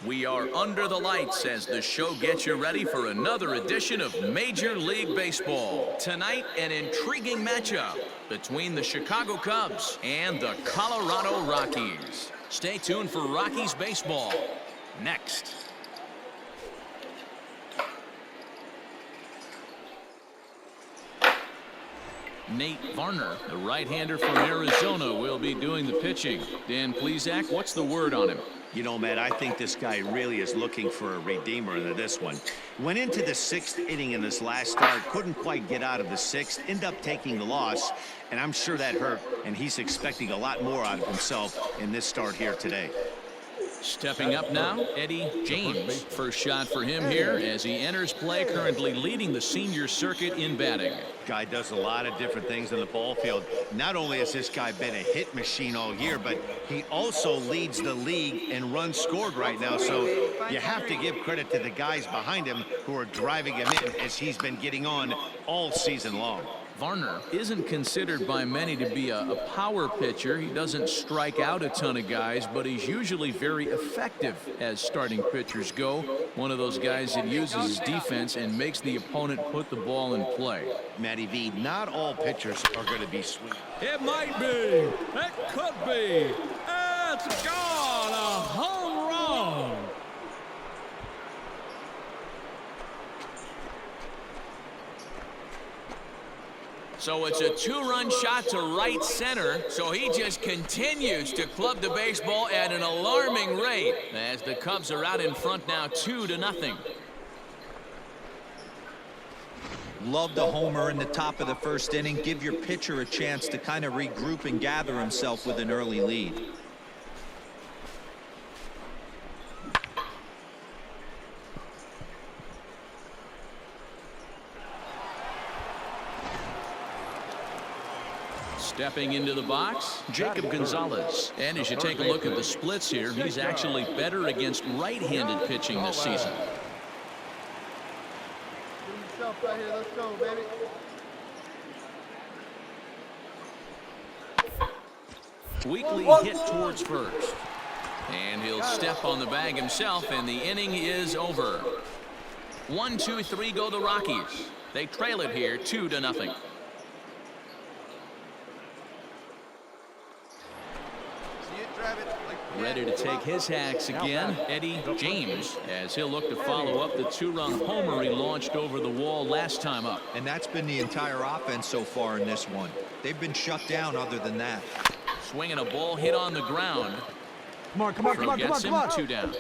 We are under the lights as the show gets you ready for another edition of Major League Baseball. Tonight, an intriguing matchup between the Chicago Cubs and the Colorado Rockies. Stay tuned for Rockies baseball next. Nate Varner, the right-hander from Arizona, will be doing the pitching. Dan Plesac, what's the word on him? You know, Matt, I think this guy really is looking for a redeemer into this one. Went into the 6th inning in this last start, couldn't quite get out of the 6th, ended up taking the loss, and I'm sure that hurt, and he's expecting a lot more out of himself in this start here today. Stepping up now, Eddie James. First shot for him here as he enters play, currently leading the senior circuit in batting. Guy does a lot of different things in the ball field. Not only has this guy been a hit machine all year, but he also leads the league in runs scored right now. So you have to give credit to the guys behind him who are driving him in as he's been getting on all season long. Varner isn't considered by many to be a power pitcher. He doesn't strike out a ton of guys, but he's usually very effective as starting pitchers go. One of those guys that uses his defense and makes the opponent put the ball in play. Matty V, not all pitchers are going to be sweet. It might be. It could be. It's gone. A home run. So it's a 2-run shot to right center. So he just continues to club the baseball at an alarming rate as the Cubs are out in front now 2-0. Love the homer in the top of the 1st inning. Give your pitcher a chance to kind of regroup and gather himself with an early lead. Stepping into the box, Jacob Gonzalez. And as you take a look at the splits here, he's actually better against right-handed pitching this season. Right here. Let's go, baby. Weekly hit towards first. And he'll step on the bag himself, and the inning is over. 1, 2, 3 go the Rockies. They trail it here 2-0. Ready to take his hacks again, Eddie James, as he'll look to follow up the 2-run homer he launched over the wall last time up. And that's been the entire offense so far in this one. They've been shut down other than that. Swinging a ball hit on the ground. Come on, come on, come on, come on, come on. 2 down.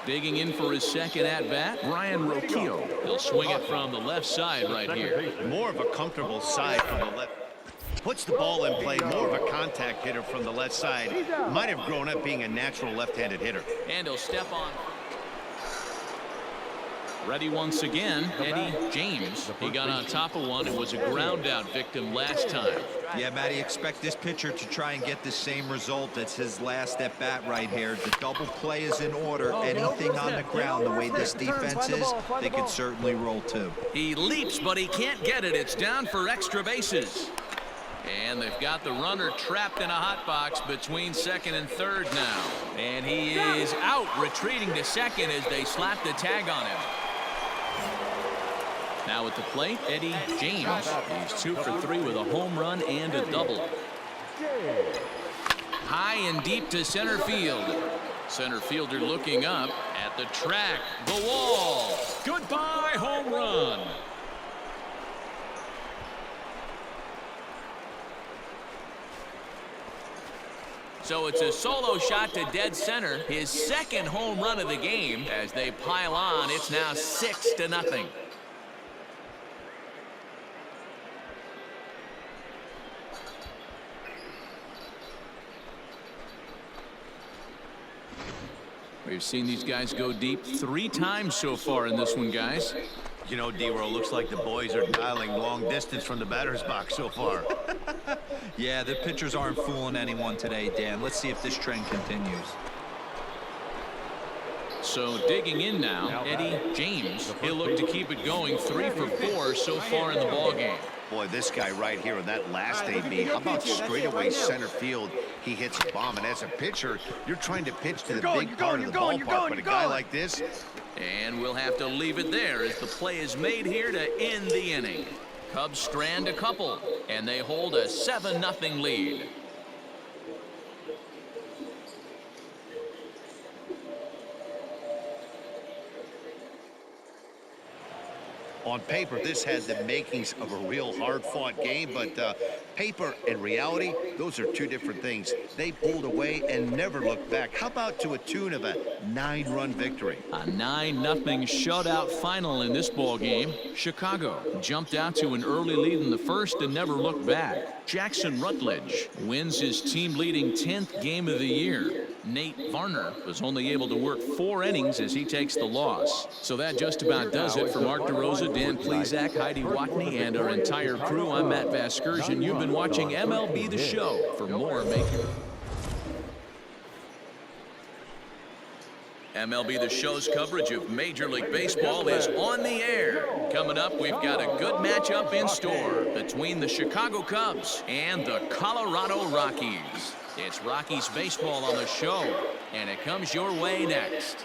Digging in for his second at-bat, Brian Rockies. He'll swing it from the left side right here. More of a comfortable side from the left. Puts the ball in play, more of a contact hitter from the left side. Might have grown up being a natural left-handed hitter. And he'll step on. Ready once again, Eddie James. He got on top of one and was a ground-out victim last time. Yeah, Matty, expect this pitcher to try and get the same result. That's his last at-bat right here. The double play is in order. Anything on the ground, the way this defense is, they could certainly roll too. He leaps, but he can't get it. It's down for extra bases. And they've got the runner trapped in a hot box between 2nd and 3rd now. And he is out, retreating to 2nd as they slap the tag on him. Now at the plate, Eddie James. He's 2 for 3 with a home run and a double. High and deep to center field. Center fielder looking up at the track. The wall. Goodbye, home run. So it's a solo shot to dead center, his 2nd home run of the game. As they pile on, it's now 6-0. We've seen these guys go deep 3 times so far in this one, guys. You know, D-Roll, looks like the boys are dialing long distance from the batter's box so far. Yeah, the pitchers aren't fooling anyone today, Dan. Let's see if this trend continues. So digging in now, Eddie James. He'll look to keep it going 3 for 4 so far in the ballgame. Boy, this guy right here in that last AB, how about straightaway center field? He hits a bomb, and as a pitcher, you're trying to pitch to the big part of the ballpark, but a guy like this. And we'll have to leave it there as the play is made here to end the inning. Cubs strand a couple, and they hold a 7-0 lead. On paper, this had the makings of a real hard-fought game, but paper and reality, those are two different things. They pulled away and never looked back. How about to a tune of a 9-run victory? A 9-0 shutout final in this ball game. Chicago jumped out to an early lead in the first and never looked back. Jackson Rutledge wins his team-leading 10th game of the year. Nate Varner was only able to work 4 innings as he takes the loss. So that just about does it for Mark DeRosa, Dan Plesac, Heidi Watney, and our entire crew. I'm Matt Vasgersian. You've been watching MLB The Show. For more, MLB The Show's coverage of Major League Baseball is on the air. Coming up, we've got a good matchup in store between the Chicago Cubs and the Colorado Rockies. It's Rockies baseball on the show, and it comes your way next.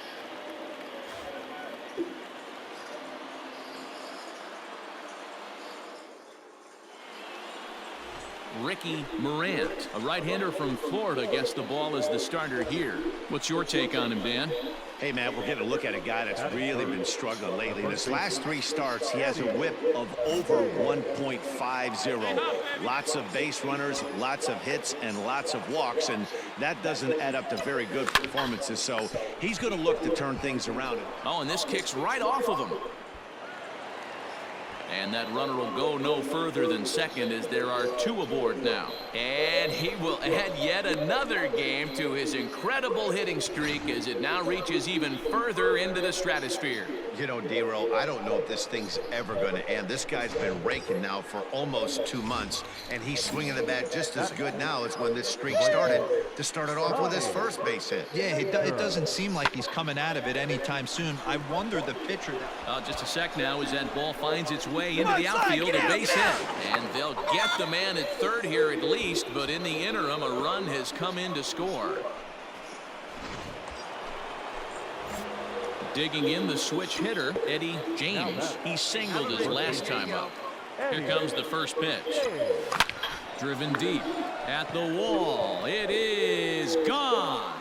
Ricky Morant, a right-hander from Florida, gets the ball as the starter here. What's your take on him, Dan? Hey, man, we're getting a look at a guy that's really been struggling lately. In his last 3 starts, he has a whip of over 1.50. Lots of base runners, lots of hits, and lots of walks, and that doesn't add up to very good performances. So he's going to look to turn things around. Oh, and this kicks right off of him. And that runner will go no further than second as there are 2 aboard now. And he will add yet another game to his incredible hitting streak as it now reaches even further into the stratosphere. You know, D-Roll, I don't know if this thing's ever going to end. This guy's been raking now for almost 2 months, and he's swinging the bat just as good now as when this streak started to start it off with his first base hit. Yeah, it doesn't seem like he's coming out of it anytime soon. I wonder the pitcher. Just a sec now as that ball finds its way into the outfield, a base hit. And they'll get the man at third here at least, but in the interim, a run has come in to score. Digging in the switch hitter, Eddie James. He singled his last time up. Here comes the first pitch. Driven deep at the wall. It is gone.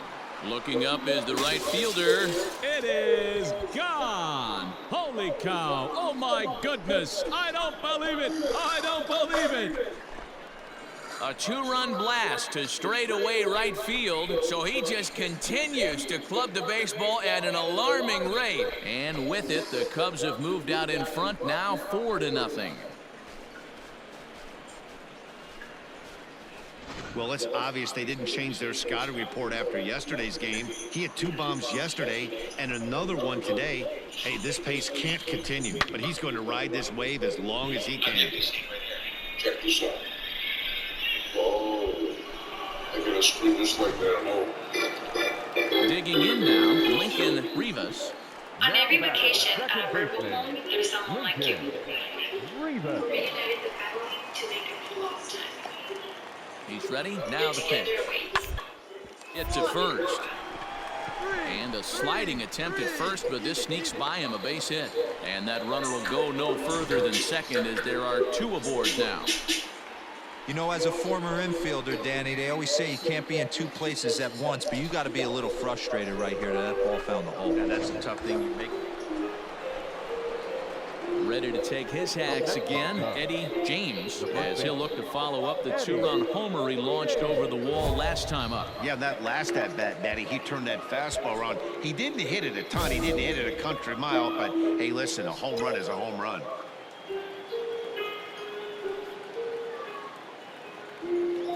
Looking up is the right fielder. It is gone. Holy cow. Oh, my goodness. I don't believe it. I don't believe it. A 2-run blast to straightaway right field, so he just continues to club the baseball at an alarming rate. And with it, the Cubs have moved out in front now 4-0. Well, it's obvious they didn't change their scouting report after yesterday's game. He had 2 bombs yesterday and another one today. Hey, this pace can't continue, but he's going to ride this wave as long as he can. Check this out. Oh, I gotta screw this like that, no. Digging in now, Lincoln Rivas. On every vacation, verbal home, there's someone like you. Rivas. Reunited the family to make it lost. He's ready. Now the pitch. It's to first. And a sliding attempt at first, but this sneaks by him, a base hit. And that runner will go no further than second as there are 2 aboard now. You know, as a former infielder, Danny, they always say you can't be in 2 places at once, but you got to be a little frustrated right here that ball found the hole. Yeah, that's a tough thing you make. Ready to take his hacks again, Eddie James, as he'll look to follow up the 2-run homer he launched over the wall last time up. Yeah, that last at-bat, Daddy, he turned that fastball around. He didn't hit it a ton. He didn't hit it a country mile, but, hey, listen, a home run is a home run.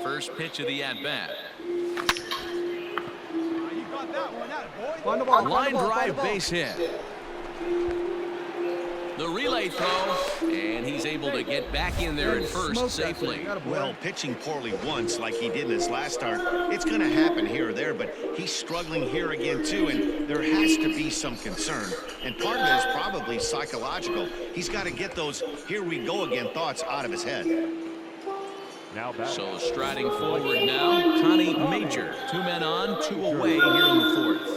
First pitch of the at-bat. Line drive base hit. The relay throw, and he's able to get back in there at first safely. Well, pitching poorly once like he did in his last start, it's going to happen here or there, but he's struggling here again too, and there has to be some concern. And part of it is probably psychological. He's got to get those "here we go again" thoughts out of his head. So striding forward now, Connie Major. 2 men on, 2 away here in the 4th.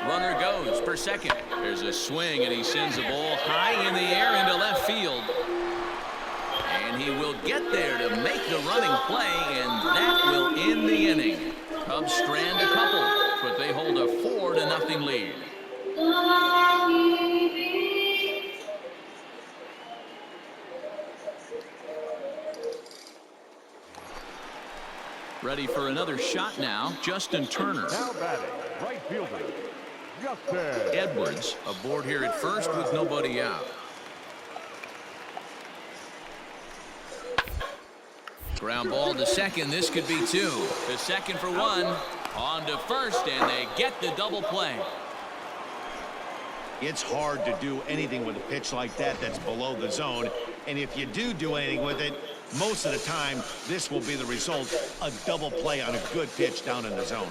Runner goes for second. There's a swing, and he sends the ball high in the air into left field. And he will get there to make the running play, and that will end the inning. Cubs strand a couple, but they hold a 4-0 lead. Ready for another shot now, Justin Turner. Now batting, right fielder, Justin Edwards aboard here at first with nobody out. Ground ball to second. This could be 2. To second for 1. On to first, and they get the double play. It's hard to do anything with a pitch like that that's below the zone. And if you do anything with it, most of the time, this will be the result, a double play on a good pitch down in the zone.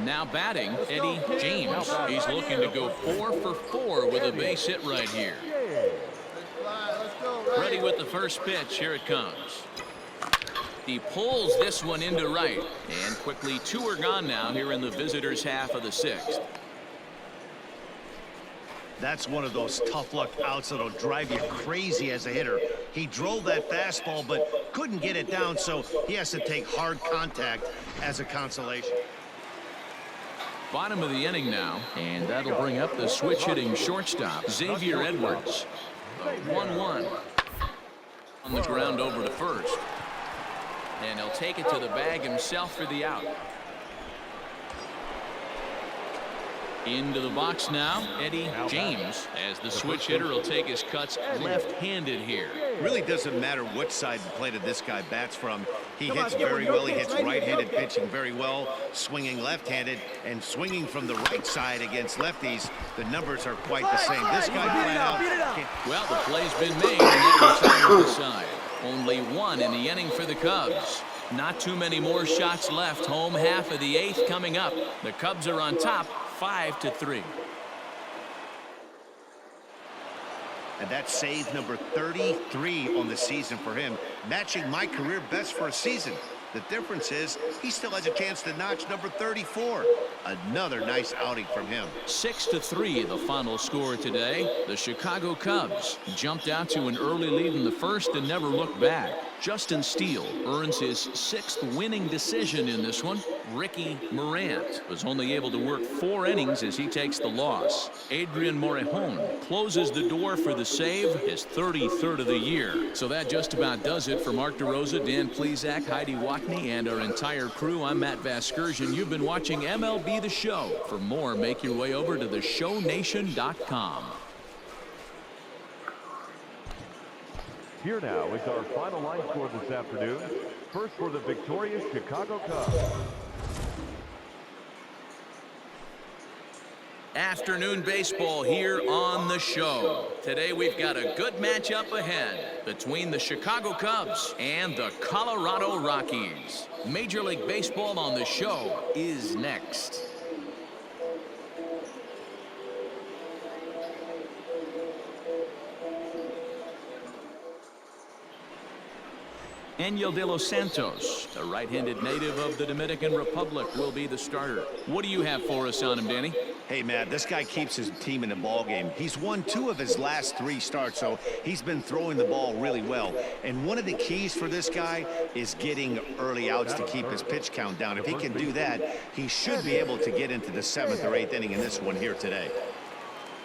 Now batting, Eddie James. He's looking to go 4 for 4 with a base hit right here. Ready with the first pitch. Here it comes. He pulls this one into right, and quickly 2 are gone now here in the visitors' half of the 6th. That's one of those tough luck outs that'll drive you crazy as a hitter. He drove that fastball but couldn't get it down, so he has to take hard contact as a consolation. Bottom of the inning now, and that'll bring up the switch hitting shortstop Xavier Edwards. 1-1 on the ground over to first. And he'll take it to the bag himself for the out. Into the box now, Eddie James, as the switch hitter will take his cuts left-handed here. Really doesn't matter which side of the plate this guy bats from. He hits very well. He hits right-handed pitching very well, swinging left-handed and swinging from the right side against lefties. The numbers are quite the same. This guy flat out. Well, the play's been made, and that returns the side. Only 1 in the inning for the Cubs. Not too many more shots left. Home half of the 8th coming up. The Cubs are on top, 5-3. And that's save number 33 on the season for him, matching my career best for a season. The difference is he still has a chance to notch number 34. Another nice outing from him. 6-3 the final score today. The Chicago Cubs jumped out to an early lead in the first and never looked back. Justin Steele earns his 6th winning decision in this one. Ricky Morant was only able to work 4 innings as he takes the loss. Adrian Morejon closes the door for the save, his 33rd of the year. So that just about does it for Mark DeRosa, Dan Plesac, Heidi Watney, and our entire crew. I'm Matt Vasgersian. You've been watching MLB The Show. For more, make your way over to theshownation.com. Here now is our final line score this afternoon. First for the victorious Chicago Cubs. Afternoon baseball here on the show. Today we've got a good matchup ahead between the Chicago Cubs and the Colorado Rockies. Major League Baseball on the show is next. Angel de los Santos, the right-handed native of the Dominican Republic, will be the starter. What do you have for us on him, Danny? Hey, Matt, this guy keeps his team in the ball game. He's won 2 of his last 3 starts, so he's been throwing the ball really well. And one of the keys for this guy is getting early outs to keep his pitch count down. If he can do that, he should be able to get into the 7th or 8th inning in this one here today.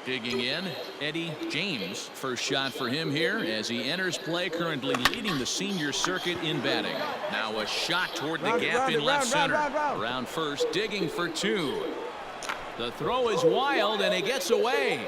Digging in, Eddie James. First shot for him here as he enters play, currently leading the senior circuit in batting. Now a shot toward the gap in left center. Around first, digging for 2. The throw is wild, and he gets away.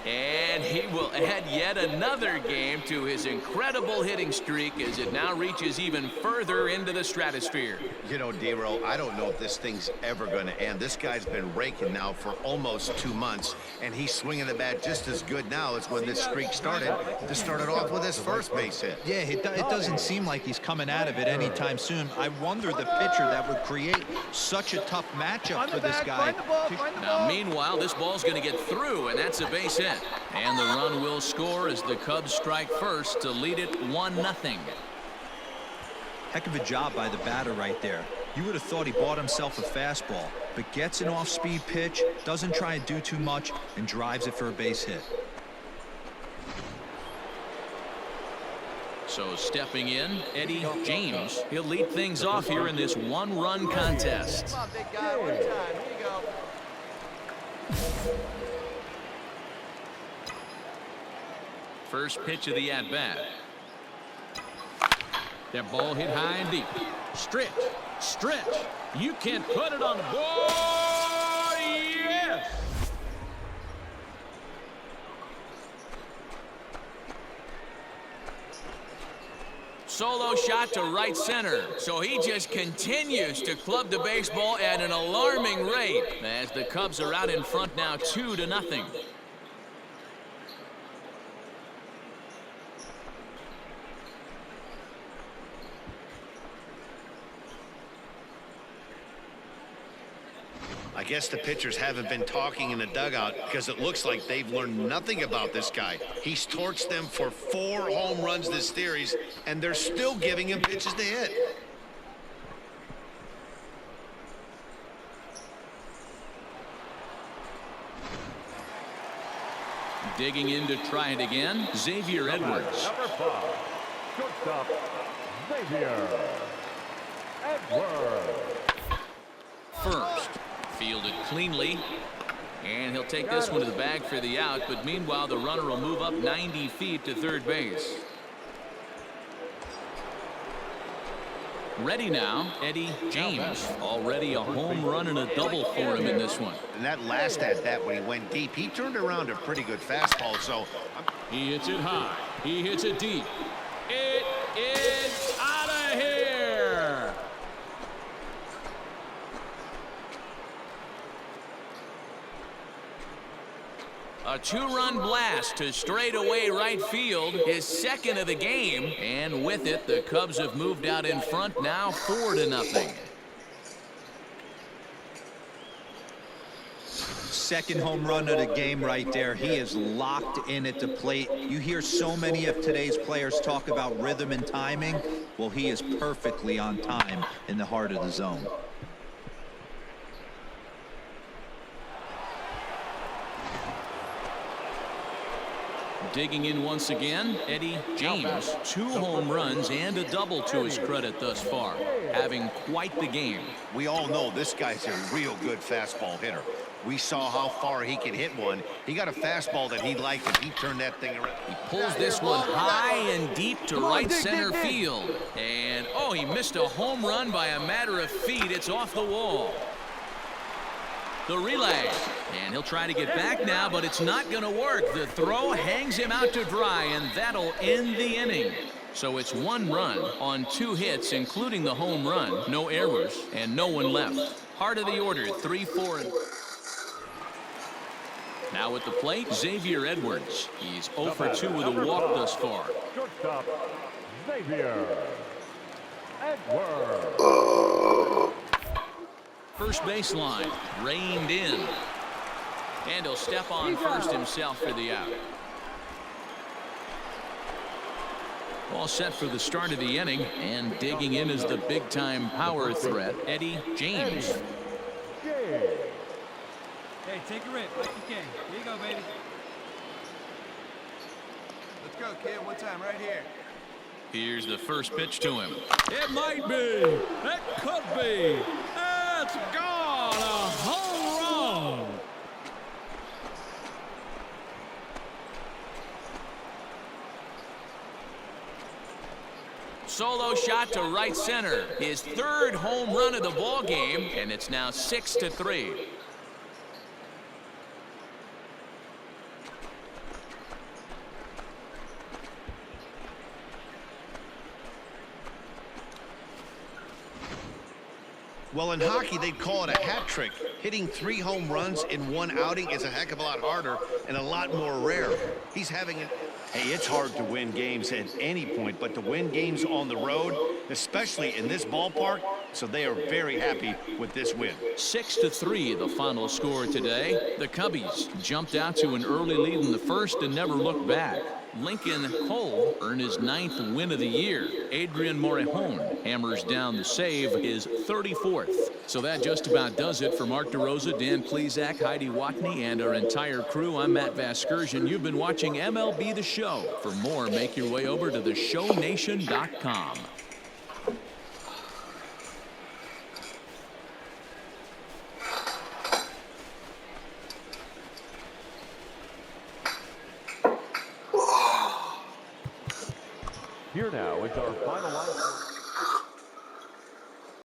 And he will add yet another game to his incredible hitting streak as it now reaches even further into the stratosphere. You know, D-Roll, I don't know if this thing's ever going to end. This guy's been raking now for almost 2 months, and he's swinging the bat just as good now as when this streak started. To start it off with his first base hit. Yeah, it doesn't seem like he's coming out of it anytime soon. I wonder the pitcher that would create such a tough matchup for this guy. Now, meanwhile, this ball's going to get through, and that's a base hit. And the run will score as the Cubs strike first to lead it 1-0. Heck of a job by the batter right there. You would have thought he bought himself a fastball, but gets an off-speed pitch, doesn't try and do too much, and drives it for a base hit. So stepping in, Eddie James. He'll lead things off here in this one-run contest. Come on, big guy, one time. Here you go. First pitch of the at-bat. That ball hit high and deep. Stretch, stretch. You can't put it on the board. Yes! Solo shot to right center. So he just continues to club the baseball at an alarming rate as the Cubs are out in front now 2-0. I guess the pitchers haven't been talking in the dugout because it looks like they've learned nothing about this guy. He's torched them for 4 home runs this series, and they're still giving him pitches to hit. Digging in to try it again, Xavier Edwards. Number 5, shortstop, Xavier Edwards. First, fielded cleanly, and he'll take this one to the bag for the out, but meanwhile the runner will move up 90 feet to third base. Ready now, Eddie James. Already a home run and a double for him in this one. And that last at-bat when he went deep, he turned around a pretty good fastball, so He hits it high. He hits it deep. It is out of here. A 2-run blast to straightaway right field, his second of the game, and with it the Cubs have moved out in front now 4-0. Second home run of the game right there. He is locked in at the plate. You hear so many of today's players talk about rhythm and timing. Well, he is perfectly on time in the heart of the zone. Digging in once again, Eddie James. 2 home runs and a double to his credit thus far, having quite the game. we all know this guy's a real good fastball hitter. We saw how far he can hit one. He got a fastball that he liked, and he turned that thing around. He pulls this one high and deep to right center field. And, oh, he missed a home run by a matter of feet. It's off the wall. The relay. And he'll try to get back now, but it's not going to work. The throw hangs him out to dry, and that'll end the inning. So it's 1 run on 2 hits, including the home run. No errors, and no one left. Heart of the order, 3-4. Now at the plate, Xavier Edwards. He's 0 for 2 with a walk thus far. Shortstop, Xavier Edwards. First baseline, reined in. And he'll step on first himself for the out. All set for the start of the inning, and digging in is the big-time power threat, Eddie James. Hey, take a rip like you can. Here you go, baby. Let's go, kid. One time right here. Here's the first pitch to him. It might be. It could be. It's gone. A home run. Solo shot to right center. His 3rd home run of the ball game, and it's now 6-3. Well, in hockey, they'd call it a hat trick. Hitting 3 home runs in one outing is a heck of a lot harder and a lot more rare. He's having an... Hey, it's hard to win games at any point, but to win games on the road, especially in this ballpark, so they are very happy with this win. 6-3, the final score today. The Cubbies jumped out to an early lead in the first and never looked back. Lincoln Cole earned his 9th win of the year. Adrian Morejon hammers down the save, his 34th. So that just about does it for Mark DeRosa, Dan Plezak, Heidi Watney, and our entire crew. I'm Matt Vasgersian. You've been watching MLB The Show. For more, make your way over to theshownation.com. Here now is our final line.